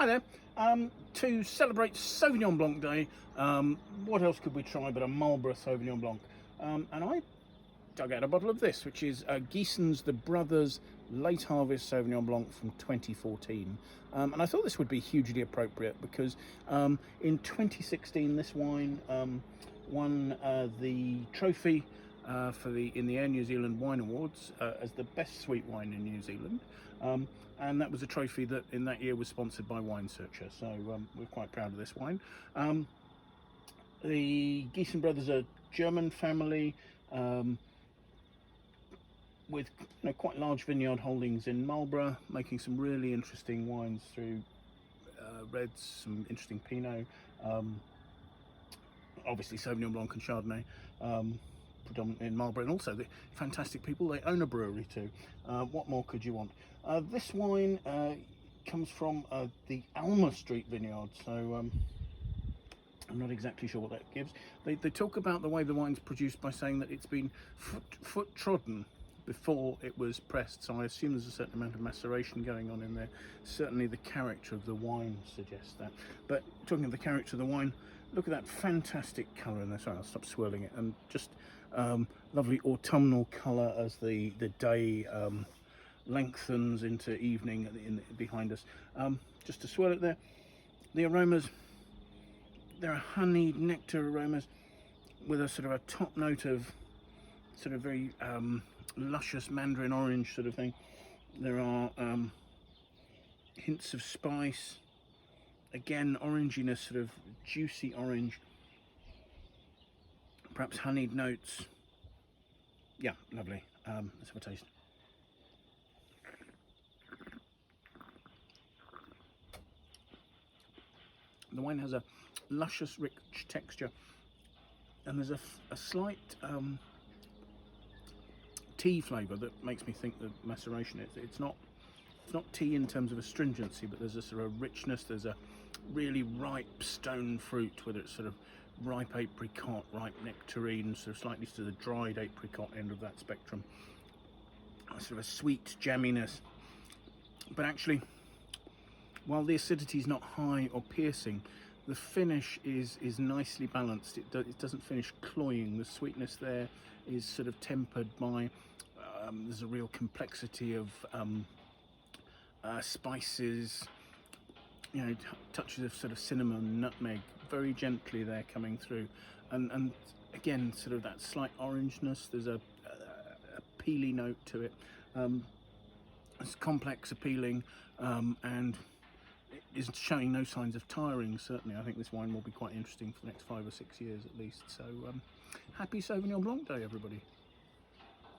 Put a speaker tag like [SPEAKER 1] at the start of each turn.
[SPEAKER 1] Hi there. To celebrate Sauvignon Blanc Day, what else could we try but a Marlborough Sauvignon Blanc? And I dug out a bottle of this, which is Giesens the Brothers Late Harvest Sauvignon Blanc from 2014. And I thought this would be hugely appropriate because in 2016 this wine won the trophy in the Air New Zealand Wine Awards as the best sweet wine in New Zealand. And that was a trophy that in that year was sponsored by Wine Searcher, so we're quite proud of this wine. The Giesen brothers are a German family with quite large vineyard holdings in Marlborough, making some really interesting wines through reds, some interesting Pinot, obviously Sauvignon Blanc and Chardonnay, predominantly in Marlborough, and also the fantastic people, they own a brewery too. What more could you want? This wine comes from the Alma Street vineyard, so I'm not exactly sure what that gives. They talk about the way the wine's produced by saying that it's been foot trodden before it was pressed, so I assume there's a certain amount of maceration going on in there. Certainly the character of the wine suggests that. But talking of the character of the wine, look at that fantastic colour in there. Sorry, I'll stop swirling it. And just lovely autumnal colour as the day lengthens into evening behind us. Just to swirl it there, the aromas, there are honeyed nectar aromas with a sort of a top note of sort of very luscious mandarin orange sort of thing. There are hints of spice, again oranginess, sort of juicy orange, perhaps honeyed notes. Yeah, lovely. Let's have a taste. The wine has a luscious, rich texture, and there's a slight tea flavour that makes me think that maceration it's not tea in terms of astringency, but there's a sort of richness. There's a really ripe stone fruit, whether it's sort of ripe apricot, ripe nectarine, sort of slightly to the dried apricot end of that spectrum. Sort of a sweet jamminess, but actually, while the acidity is not high or piercing, the finish is nicely balanced. It doesn't finish cloying. The sweetness there is sort of tempered by there's a real complexity of spices, touches of sort of cinnamon, nutmeg, very gently there coming through, and again sort of that slight orangeness. There's a peely note to it. It's complex, appealing, and is showing no signs of tiring. Certainly, I think this wine will be quite interesting for the next 5 or 6 years at least. So, happy Sauvignon Blanc Day, everybody.